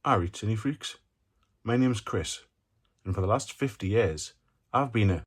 Alreet, cinefreaks. My name's Chris, and for the last 50 years, I've been a...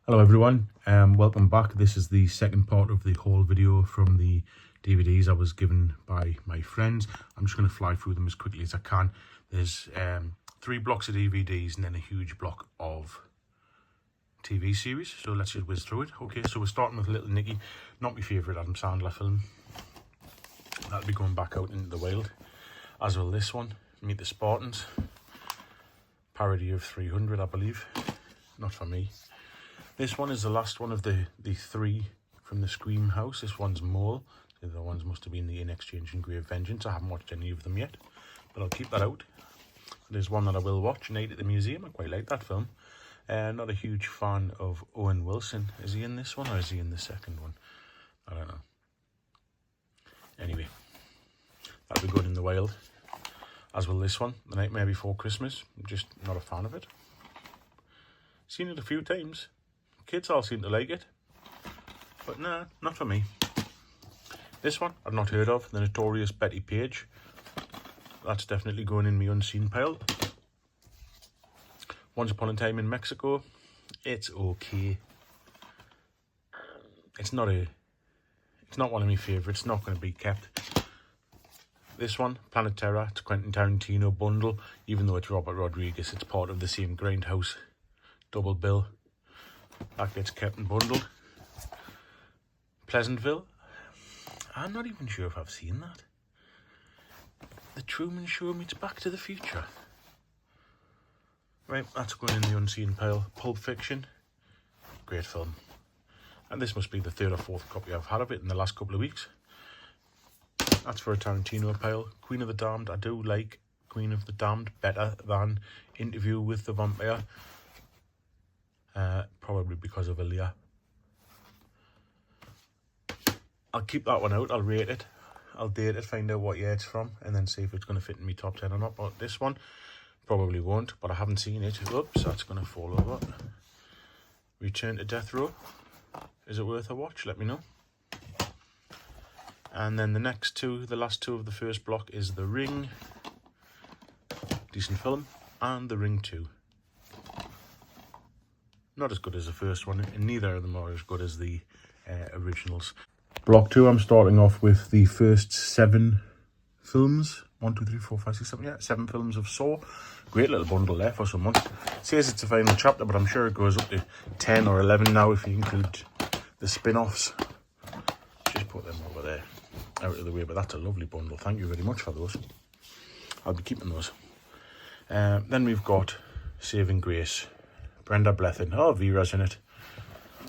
Hello everyone, welcome back. This is the second part of the haul video from the DVDs I was given by my friends. I'm just going to fly through them as quickly as I can. There's 3 blocks of DVDs and then a huge block of TV series, so let's just whiz through it. Okay, so we're starting with Little Nicky, not my favourite Adam Sandler film. That'll be going back out into the wild, as will this one, Meet the Spartans, parody of 300 I believe, not for me. This one is the last one of the 3 from the Scream house. This one's Mole, the other ones must have been the In Exchange and Grave Vengeance. I haven't watched any of them yet, but I'll keep that out. There's one that I will watch, Night at the Museum. I quite like that film. Not a huge fan of Owen Wilson. Is he in this one or is he in the second one? I don't know. Anyway, that'll be good in the wild, as will this one, The Nightmare Before Christmas. I'm just not a fan of it. Seen it a few times. Kids all seem to like it, but nah, not for me. This one I've not heard of, The Notorious Betty Page. That's definitely going in my unseen pile. Once Upon a Time in Mexico. It's okay. It's not one of my favourites. Not going to be kept. This one, Planet Terror. It's a Quentin Tarantino bundle. Even though it's Robert Rodriguez, it's part of the same Grindhouse double bill. That gets kept and bundled. Pleasantville. I'm not even sure if I've seen that. The Truman Show meets Back to the Future. Right, that's going in the unseen pile. Pulp Fiction. Great film. And this must be the 3rd or 4th copy I've had of it in the last couple of weeks. That's for a Tarantino pile. Queen of the Damned. I do like Queen of the Damned better than Interview with the Vampire. Probably because of Aaliyah. I'll keep that one out. I'll rate it. I'll date it, find out what year it's from, and then see if it's going to fit in my top 10 or not. But this one probably won't, but I haven't seen it. Oops, that's going to fall over. Return to Death Row. Is it worth a watch? Let me know. And then the next 2, the last 2 of the first block is The Ring. Decent film. And The Ring 2. Not as good as the first one, and neither of them are as good as the originals. Block 2, I'm starting off with the first 7 films. 1, 2, 3, 4, 5, 6, 7, yeah, 7 films of Saw. Great little bundle there for someone. It says it's a final chapter, but I'm sure it goes up to 10 or 11 now if you include the spin-offs. Just put them over there, out of the way, but that's a lovely bundle. Thank you very much for those. I'll be keeping those. Then we've got Saving Grace. Brenda Blethyn. Oh, Vera's in it.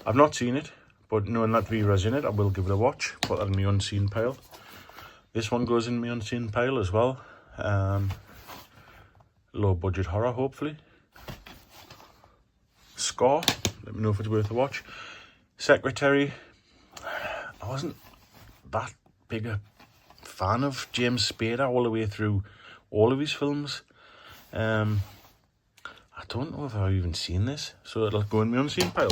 I've not seen it, but knowing that Vera's in it, I will give it a watch. Put that in my unseen pile. This one goes in my unseen pile as well. Low budget horror, hopefully. Score. Let me know if it's worth a watch. Secretary. I wasn't that big a fan of James Spader all the way through all of his films. I don't know if I've even seen this, so it'll go in my unseen pile.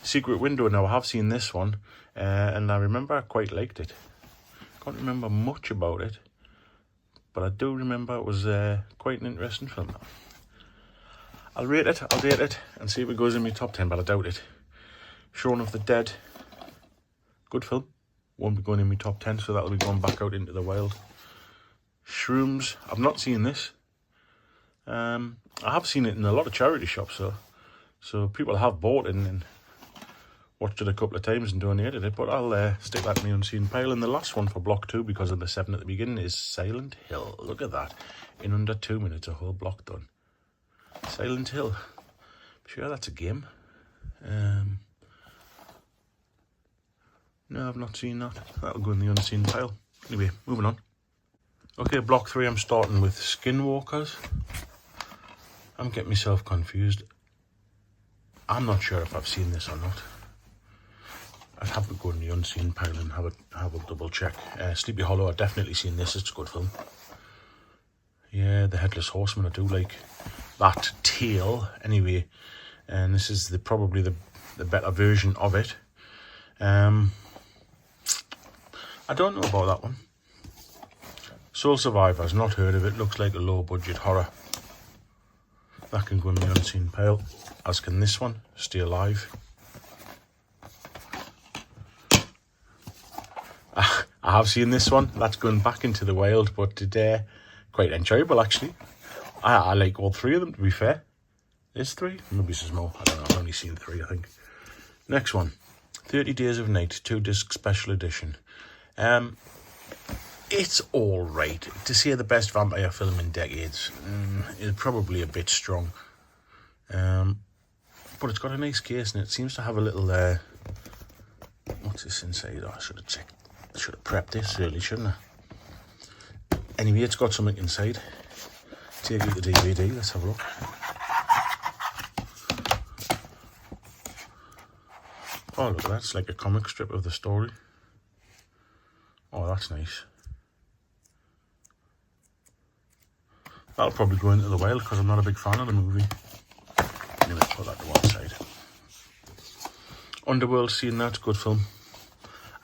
Secret Window. Now, I have seen this one, and I remember I quite liked it. Can't remember much about it, but I do remember it was quite an interesting film. I'll rate it, I'll date it, and see if it goes in my top 10, but I doubt it. Shaun of the Dead. Good film. Won't be going in my top 10, so that'll be going back out into the wild. Shrooms. I've not seen this. I have seen it in a lot of charity shops, so people have bought it and watched it a couple of times and donated it, but I'll stick that in my unseen pile. And the last one for block 2, because of the 7 at the beginning, is Silent Hill. Look at that. In under 2 minutes, a whole block done. Silent Hill. I'm sure that's a game. No, I've not seen that. That'll go in the unseen pile. Anyway, moving on. Okay, block 3, I'm starting with Skinwalkers. I'm getting myself confused. I'm not sure if I've seen this or not. I'd have to go in the unseen pile and have a double check. Sleepy Hollow, I've definitely seen this. It's a good film. Yeah, The Headless Horseman, I do like that tale anyway. And this is probably the better version of it. I don't know about that one. Soul Survivors, not heard of it. Looks like a low budget horror. That can go in the unseen pile, as can this one, Stay Alive. I have seen this one. That's going back into the wild, but today quite enjoyable actually. I like all three of them, to be fair. There's three, maybe there's more. I don't know. I've only seen three, I think. Next one, 30 Days of Night, 2-disc special edition. It's all right. To say the best vampire film in decades is probably a bit strong. But it's got a nice case and it seems to have a little what's this inside? Oh, I should have checked. I should have prepped this really, shouldn't I? Anyway, it's got something inside. Take out the DVD, let's have a look. Oh, look at that, it's like a comic strip of the story. Oh, that's nice. That'll probably go into the wild because I'm not a big fan of the movie. Anyway, put that to one side. Underworld, seen that, good film.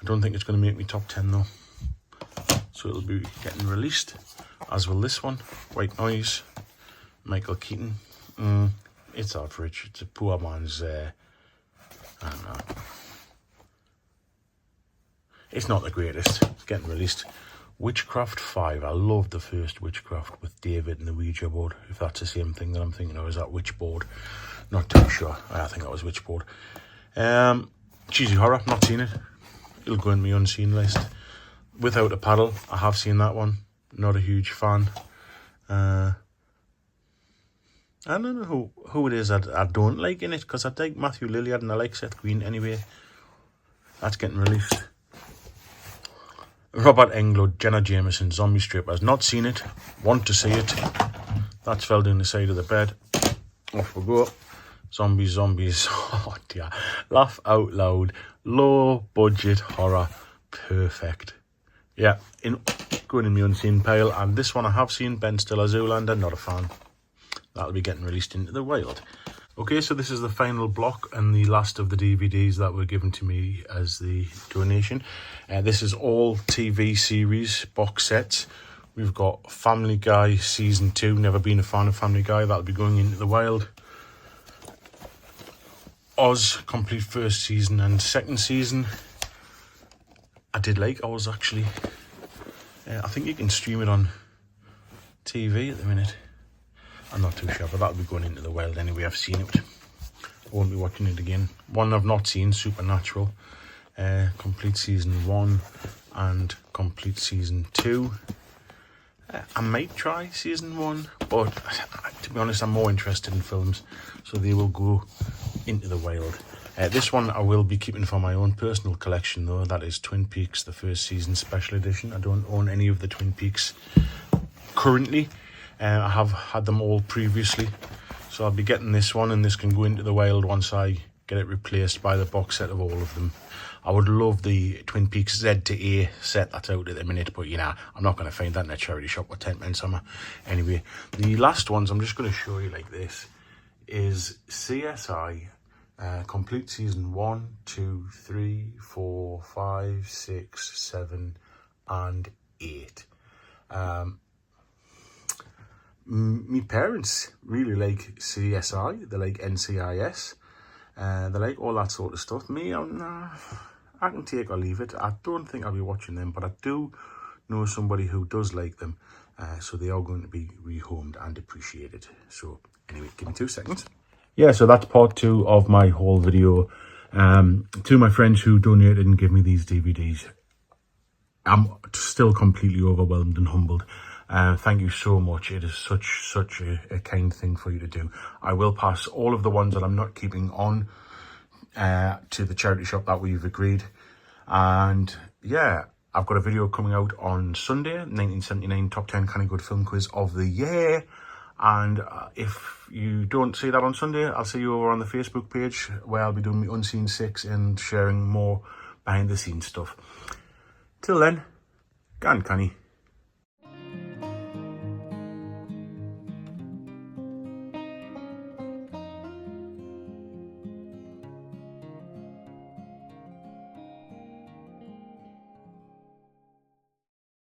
I don't think it's going to make me top 10 though. So it'll be getting released, as will this one. White Noise, Michael Keaton. It's average. It's a poor man's, I don't know. It's not the greatest. It's getting released. Witchcraft 5. I love the first Witchcraft with David and the Ouija board. If that's the same thing that I'm thinking of, is that Witchboard? Not too sure. I think that was Witchboard. Cheesy horror. Not seen it. It'll go in my unseen list. Without a Paddle. I have seen that one. Not a huge fan. I don't know who it is I don't like in it, because I like Matthew Lillard and I like Seth Green anyway. That's getting released. Robert Englund, Jenna Jameson, Zombie Strippers. Not seen it. Want to see it. That's fell down the side of the bed. Off we go. Zombies. Oh dear. Laugh out loud. Low budget horror. Perfect. Yeah, going in the unseen pile. And this one I have seen, Ben Stiller, Zoolander. Not a fan. That'll be getting released into the wild. Okay, so this is the final block and the last of the DVDs that were given to me as the donation. This is all TV series box sets. We've got Family Guy Season 2. Never been a fan of Family Guy. That'll be going into the wild. Oz, complete first season and second season. I did like Oz, actually. I think you can stream it on TV at the minute. I'm not too sure, but that'll be going into the wild anyway. I've seen it. I won't be watching it again. One I've not seen, Supernatural. Complete season 1 and complete season 2. I might try season 1, but to be honest, I'm more interested in films, so they will go into the wild. This one I will be keeping for my own personal collection though. That is Twin Peaks, the first season special edition. I don't own any of the Twin Peaks currently. I have had them all previously, so I'll be getting this one, and this can go into the wild once I get it replaced by the box set of all of them. I would love the Twin Peaks Z to A set that's out at the minute, but you know, I'm not going to find that in a charity shop with 10 pence on. Anyway, the last ones I'm just going to show you like this is CSI complete season 1, 2, 3, 4, 5, 6, 7 and 8. My parents really like CSI, they like NCIS, they like all that sort of stuff. Me, I can take or leave it. I don't think I'll be watching them, but I do know somebody who does like them, so they are going to be rehomed and appreciated. So anyway, give me 2 seconds. Yeah, so that's part 2 of my whole video. To my friends who donated and gave me these DVDs, I'm still completely overwhelmed and humbled. Thank you so much. It is such a kind thing for you to do. I will pass all of the ones that I'm not keeping on to the charity shop that we've agreed. And yeah, I've got a video coming out on Sunday, 1979 Top 10 Canny Good Film Quiz of the Year. And if you don't see that on Sunday, I'll see you over on the Facebook page where I'll be doing my Unseen 6 and sharing more behind the scenes stuff. Till then, gan Canny.